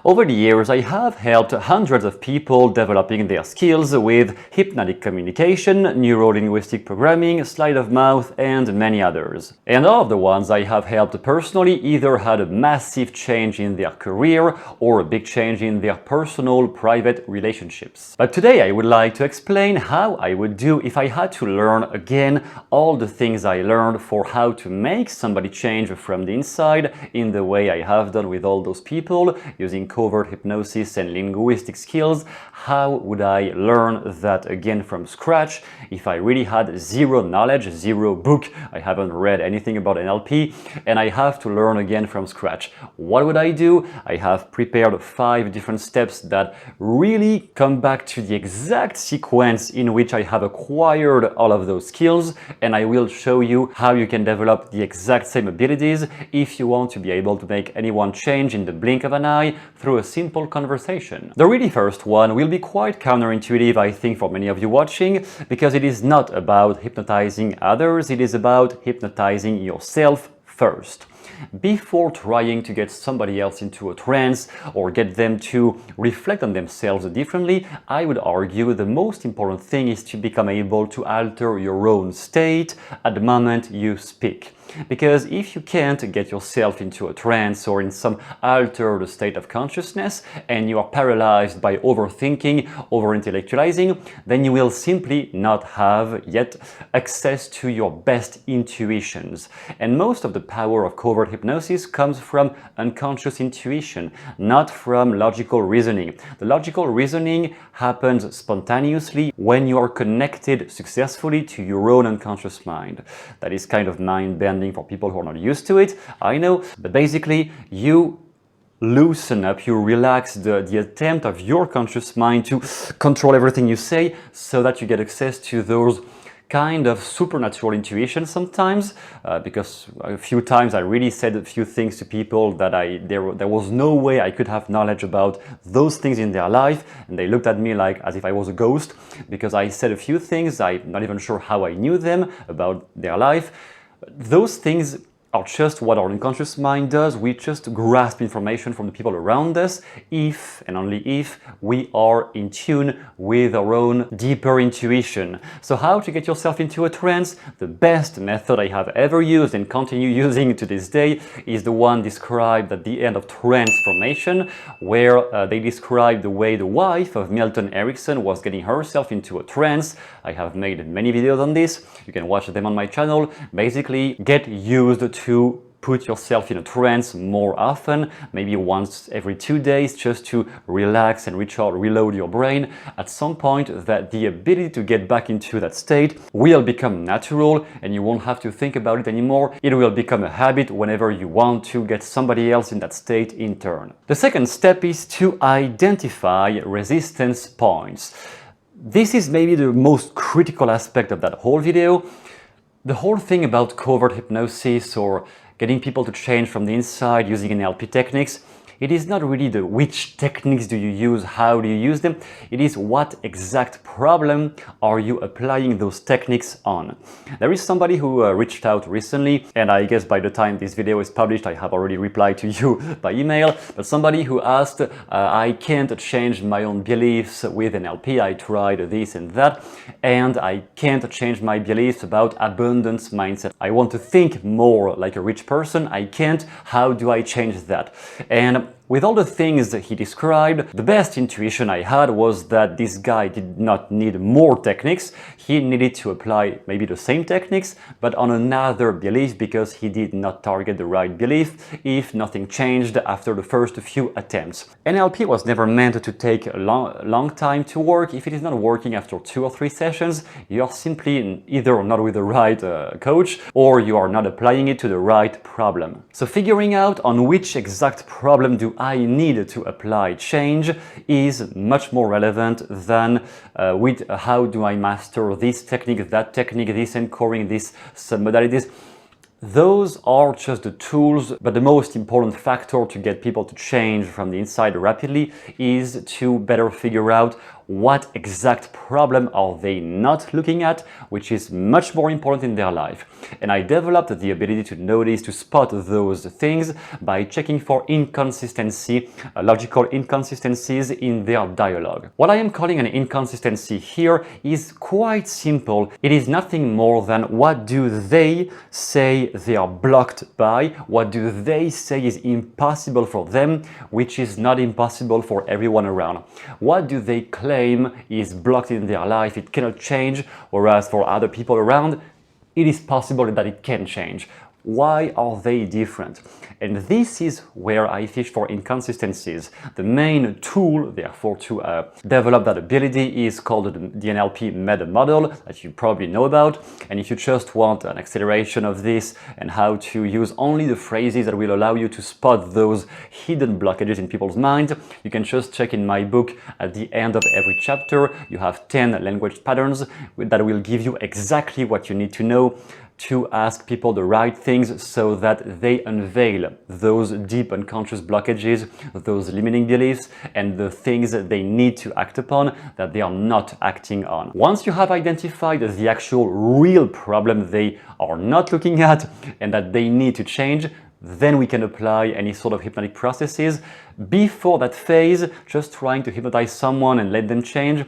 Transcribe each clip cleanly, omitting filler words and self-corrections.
Over the years, I have helped hundreds of people developing their skills with hypnotic communication, neuro-linguistic programming, sleight of mouth, and many others. And all of the ones I have helped personally either had a massive change in their career or a big change in their personal, private relationships. But today I would like to explain how I would do if I had to learn again all the things I learned for how to make somebody change from the inside in the way I have done with all those people using covert hypnosis and linguistic skills. How would I learn that again from scratch if I really had zero knowledge, zero book, I haven't read anything about NLP, and I have to learn again from scratch? What would I do? I have prepared 5 different steps that really come back to the exact sequence in which I have acquired all of those skills, and I will show you how you can develop the exact same abilities if you want to be able to make anyone change in the blink of an eye through a simple conversation. The really first one will be quite counterintuitive, I think, for many of you watching, because it is not about hypnotizing others, it is about hypnotizing yourself first. Before trying to get somebody else into a trance or get them to reflect on themselves differently, I would argue the most important thing is to become able to alter your own state at the moment you speak. Because if you can't get yourself into a trance or in some altered state of consciousness and you are paralyzed by overthinking, over-intellectualizing, then you will simply not have yet access to your best intuitions. And most of the power of covert hypnosis comes from unconscious intuition, not from logical reasoning. The logical reasoning happens spontaneously when you are connected successfully to your own unconscious mind. That is kind of mind-bending for people who are not used to it, I know, but basically you loosen up, you relax the attempt of your conscious mind to control everything you say so that you get access to those kind of supernatural intuition sometimes, because a few times I really said a few things to people that there was no way I could have knowledge about those things in their life, and they looked at me like as if I was a ghost because I said a few things, I'm not even sure how I knew them about their life. Those things are just what our unconscious mind does. We just grasp information from the people around us if and only if we are in tune with our own deeper intuition. So how to get yourself into a trance? The best method I have ever used and continue using to this day is the one described at the end of Transformation, where they describe the way the wife of Milton Erickson was getting herself into a trance. I have made many videos on this. You can watch them on my channel. Basically, get used to put yourself in a trance more often, maybe once every 2 days, just to relax and recharge, reload your brain. At some point, that the ability to get back into that state will become natural and you won't have to think about it anymore. It will become a habit whenever you want to get somebody else in that state in turn. The second step is to identify resistance points. This is maybe the most critical aspect of that whole video. The whole thing about covert hypnosis or getting people to change from the inside using NLP techniques, it is not really the which techniques do you use, how do you use them, it is what exact problem are you applying those techniques on. There is somebody who reached out recently, and I guess by the time this video is published I have already replied to you by email, but somebody who asked, I can't change my own beliefs with NLP, I tried this and that, and I can't change my beliefs about abundance mindset. I want to think more like a rich person, I can't, how do I change that? And with all the things that he described, the best intuition I had was that this guy did not need more techniques. He needed to apply maybe the same techniques, but on another belief, because he did not target the right belief if nothing changed after the first few attempts. NLP was never meant to take a long time to work. If it is not working after 2 or 3 sessions, you are simply either not with the right coach or you are not applying it to the right problem. So figuring out on which exact problem do I need to apply change is much more relevant than with how do I master this technique, that technique, this anchoring, this submodalities. Those are just the tools, but the most important factor to get people to change from the inside rapidly is to better figure out what exact problem are they not looking at, which is much more important in their life. And I developed the ability to notice, to spot those things by checking for inconsistency, logical inconsistencies in their dialogue. What I am calling an inconsistency here is quite simple. It is nothing more than what do they say they are blocked by, what do they say is impossible for them, which is not impossible for everyone around. What do they claim is blocked in their life, it cannot change, whereas for other people around, it is possible that it can change. Why are they different? And this is where I fish for inconsistencies. The main tool, therefore, to develop that ability is called the NLP meta model that you probably know about. And if you just want an acceleration of this and how to use only the phrases that will allow you to spot those hidden blockages in people's minds, you can just check in my book at the end of every chapter. You have 10 language patterns that will give you exactly what you need to know to ask people the right things so that they unveil those deep unconscious blockages, those limiting beliefs, and the things that they need to act upon that they are not acting on. Once you have identified the actual real problem they are not looking at and that they need to change, then we can apply any sort of hypnotic processes. Before that phase, just trying to hypnotize someone and let them change,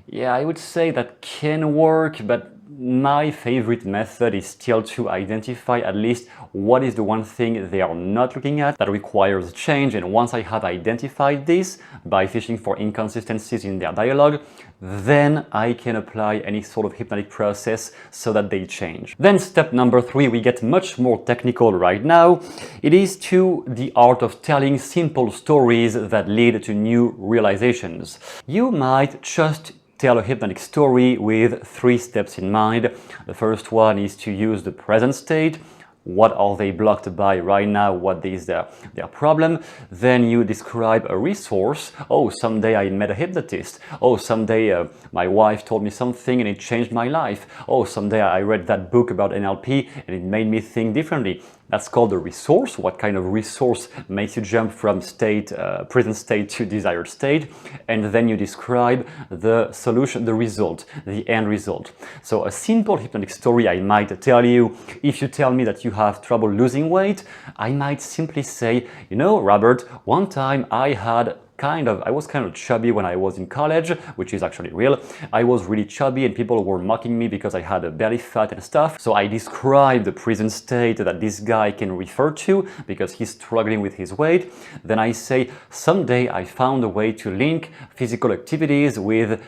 yeah, I would say that can work, but my favorite method is still to identify at least what is the one thing they are not looking at that requires change. And once I have identified this by fishing for inconsistencies in their dialogue, then I can apply any sort of hypnotic process so that they change. Then step number 3, we get much more technical right now. It is to the art of telling simple stories that lead to new realizations. You might just tell a hypnotic story with 3 steps in mind. The first one is to use the present state. What are they blocked by right now? What is their problem? Then you describe a resource. Oh, someday I met a hypnotist. Oh, someday my wife told me something and it changed my life. Oh, someday I read that book about NLP and it made me think differently. That's called a resource. What kind of resource makes you jump from present state to desired state? And then you describe the solution, the result, the end result. So a simple hypnotic story I might tell you, if you tell me that you have trouble losing weight, I might simply say, you know, Robert, one time I was kind of chubby when I was in college, which is actually real. I was really chubby and people were mocking me because I had a belly fat and stuff. So I described the present state that this guy can refer to because he's struggling with his weight. Then I say, someday I found a way to link physical activities with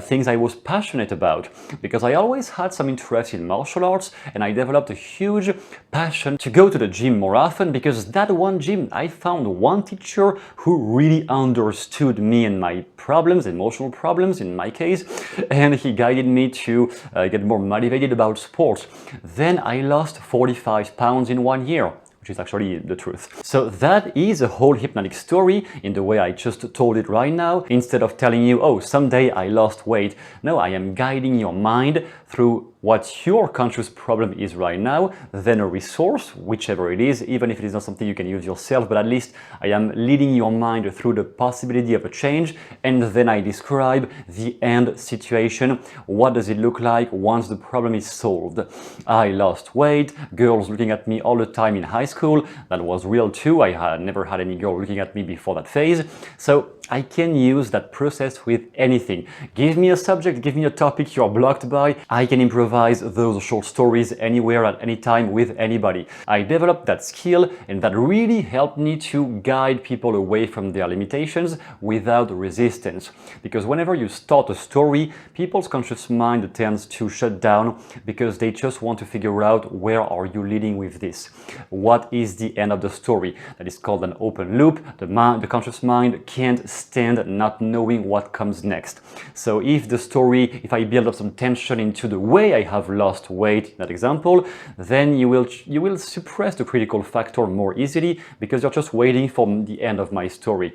things I was passionate about, because I always had some interest in martial arts and I developed a huge passion to go to the gym more often, because that one gym I found one teacher who really understood me and my problems, emotional problems in my case, and he guided me to get more motivated about sports. Then I lost 45 pounds in 1 year, which is actually the truth. So that is a whole hypnotic story in the way I just told it right now. Instead of telling you, oh, someday I lost weight. No, I am guiding your mind through what your conscious problem is right now, then a resource, whichever it is, even if it is not something you can use yourself, but at least I am leading your mind through the possibility of a change, and then I describe the end situation. What does it look like once the problem is solved? I lost weight, girls looking at me all the time in high school. That was real too. I had never had any girl looking at me before that phase. So I can use that process with anything. Give me a subject, give me a topic you're blocked by. I can improvise those short stories anywhere at any time with anybody. I developed that skill, and that really helped me to guide people away from their limitations without resistance. Because whenever you start a story, people's conscious mind tends to shut down because they just want to figure out where are you leading with this. What is the end of the story? That is called an open loop. The conscious mind can't stand not knowing what comes next. So if I build up some tension into the way I have lost weight in that example, then you will suppress the critical factor more easily because you're just waiting for the end of my story.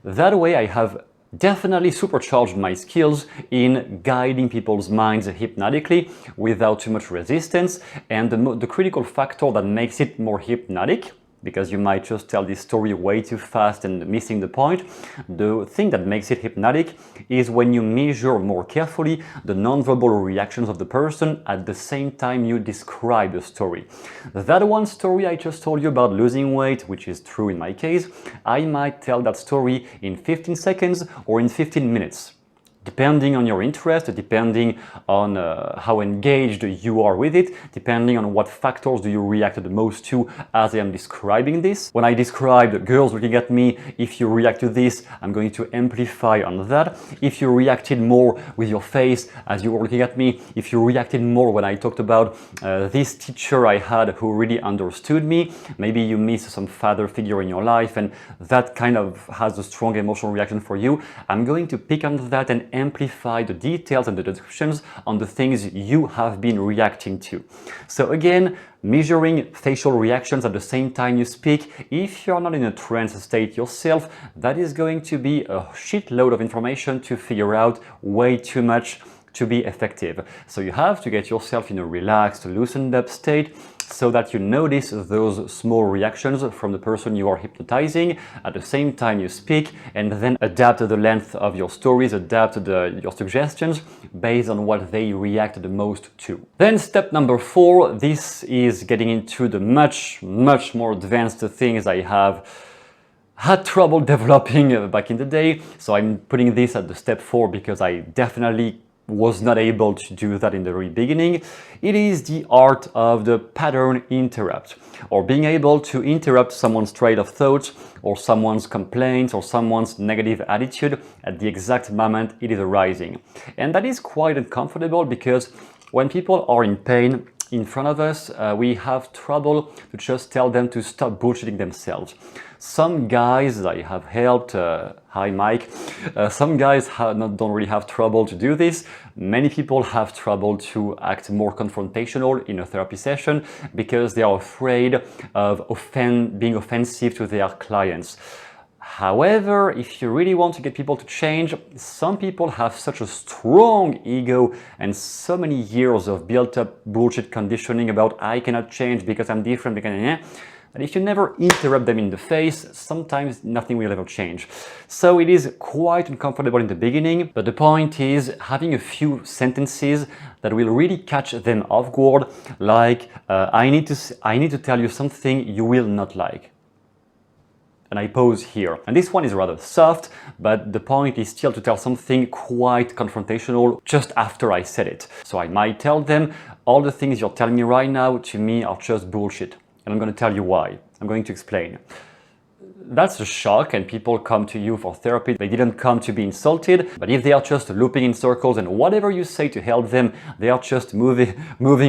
That way I have definitely supercharged my skills in guiding people's minds hypnotically without too much resistance, and the critical factor that makes it more hypnotic because you might just tell this story way too fast and missing the point. The thing that makes it hypnotic is when you measure more carefully the nonverbal reactions of the person at the same time you describe the story. That one story I just told you about losing weight, which is true in my case, I might tell that story in 15 seconds or in 15 minutes. Depending on your interest, depending on how engaged you are with it, depending on what factors do you react the most to as I am describing this. When I described girls looking at me, if you react to this, I'm going to amplify on that. If you reacted more with your face as you were looking at me, if you reacted more when I talked about this teacher I had who really understood me, maybe you miss some father figure in your life and that kind of has a strong emotional reaction for you, I'm going to pick on that and amplify the details and the descriptions on the things you have been reacting to. So again, measuring facial reactions at the same time you speak, if you're not in a trance state yourself, that is going to be a shitload of information to figure out, way too much to be effective. So you have to get yourself in a relaxed, loosened up state so that you notice those small reactions from the person you are hypnotizing at the same time you speak, and then adapt the length of your stories, adapt your suggestions based on what they react the most to. Then step number 4, this is getting into the much more advanced things I have had trouble developing back in the day. So I'm putting this at the step 4 because I definitely was not able to do that in the very beginning. It is the art of the pattern interrupt, or being able to interrupt someone's train of thought or someone's complaints or someone's negative attitude at the exact moment it is arising. And that is quite uncomfortable because when people are in pain in front of us, we have trouble to just tell them to stop bullshitting themselves. Some guys I have helped, hi Mike, some guys don't really have trouble to do this. Many people have trouble to act more confrontational in a therapy session because they are afraid of being offensive to their clients. However, if you really want to get people to change, some people have such a strong ego and so many years of built-up bullshit conditioning about I cannot change because I'm different, that if you never interrupt them in the face, sometimes nothing will ever change. So it is quite uncomfortable in the beginning, but the point is having a few sentences that will really catch them off guard, like I need to tell you something you will not like. And I pause here. And this one is rather soft, but the point is still to tell something quite confrontational just after I said it. So I might tell them, all the things you're telling me right now to me are just bullshit. And I'm going to tell you why. I'm going to explain. That's a shock, and people come to you for therapy. They didn't come to be insulted, but if they are just looping in circles and whatever you say to help them, they are just moving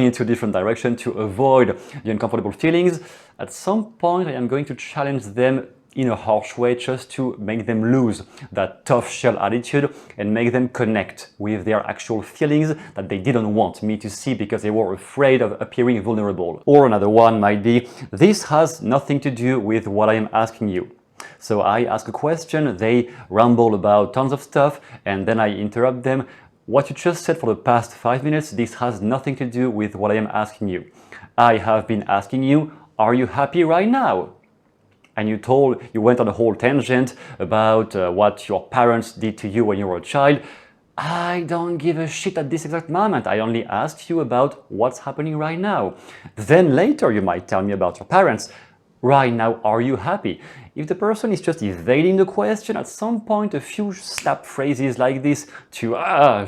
into a different direction to avoid the uncomfortable feelings, at some point I am going to challenge them in a harsh way just to make them lose that tough shell attitude and make them connect with their actual feelings that they didn't want me to see because they were afraid of appearing vulnerable. Or another one might be, this has nothing to do with what I am asking you. So I ask a question, they ramble about tons of stuff, and then I interrupt them. What you just said for the past 5 minutes, this has nothing to do with what I am asking you. I have been asking you, are you happy right now? And you went on a whole tangent about what your parents did to you when you were a child. I don't give a shit at this exact moment. I only asked you about what's happening right now. Then later you might tell me about your parents. Right now, are you happy? If the person is just evading the question, at some point a few snap phrases like this to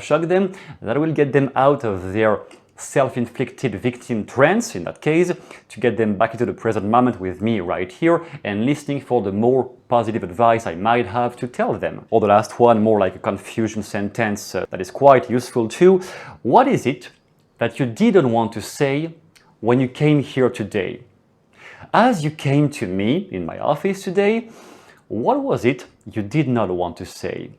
shock them, that will get them out of their self-inflicted victim trance, in that case, to get them back into the present moment with me right here and listening for the more positive advice I might have to tell them. Or the last one, more like a confusion sentence that is quite useful too. What is it that you didn't want to say when you came here today? As you came to me in my office today, what was it you did not want to say?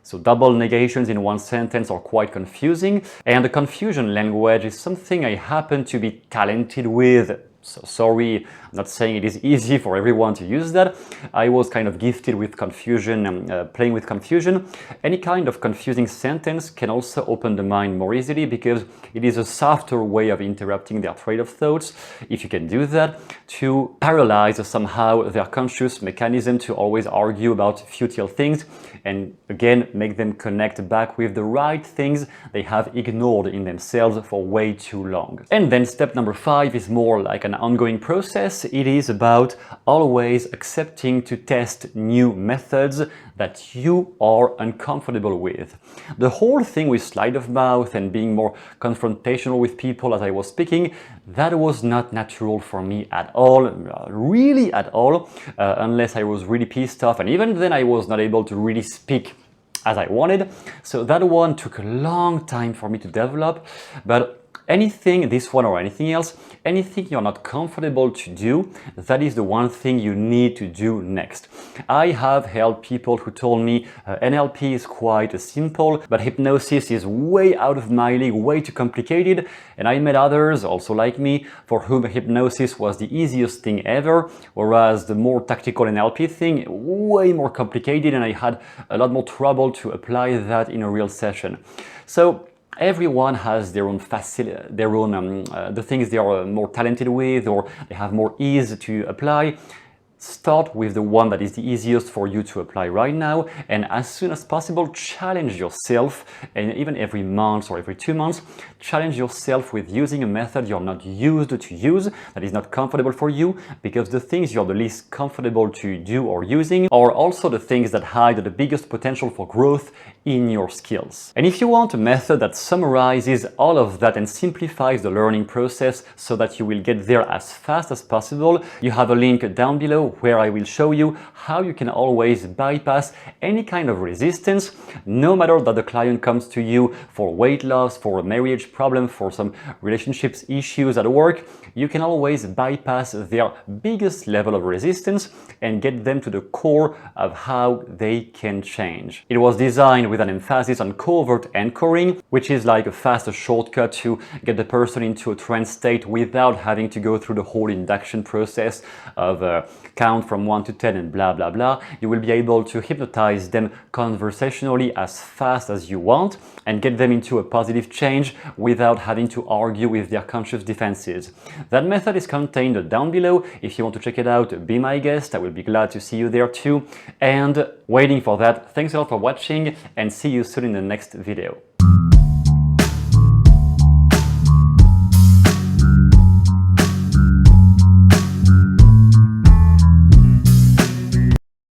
So double negations in one sentence are quite confusing, and the confusion language is something I happen to be talented with So sorry, I'm not saying it is easy for everyone to use that. I was kind of gifted with confusion and playing with confusion. Any kind of confusing sentence can also open the mind more easily because it is a softer way of interrupting their train of thoughts, if you can do that, to paralyze somehow their conscious mechanism to always argue about futile things and again make them connect back with the right things they have ignored in themselves for way too long. And then step number 5 is more like an ongoing process. It is about always accepting to test new methods that you are uncomfortable with. The whole thing with sleight of mouth and being more confrontational with people as I was speaking, that was not natural for me at all, really at all, unless I was really pissed off, and even then I was not able to really speak as I wanted. So that one took a long time for me to develop, but anything, this one or anything else, anything you're not comfortable to do, that is the one thing you need to do next. I have helped people who told me NLP is quite simple, but hypnosis is way out of my league, way too complicated. And I met others, also like me, for whom hypnosis was the easiest thing ever, whereas the more tactical NLP thing, way more complicated, and I had a lot more trouble to apply that in a real session. So everyone has their own the things they are more talented with or they have more ease to apply. Start with the one that is the easiest for you to apply right now, and as soon as possible challenge yourself, and even every month or every 2 months, challenge yourself with using a method you're not used to use, that is not comfortable for you, because the things you're the least comfortable to do or using are also the things that hide the biggest potential for growth in your skills. And if you want a method that summarizes all of that and simplifies the learning process so that you will get there as fast as possible, you have a link down below where I will show you how you can always bypass any kind of resistance, no matter that the client comes to you for weight loss, for a marriage problem, for some relationships issues at work. You can always bypass their biggest level of resistance and get them to the core of how they can change. It was designed with an emphasis on covert anchoring, which is like a fast shortcut to get the person into a trance state without having to go through the whole induction process of count from 1 to 10 and blah blah blah. You will be able to hypnotize them conversationally as fast as you want and get them into a positive change without having to argue with their conscious defenses. That method is contained down below. If you want to check it out, be my guest. I will be glad to see you there too. And waiting for that, thanks a lot for watching and see you soon in the next video.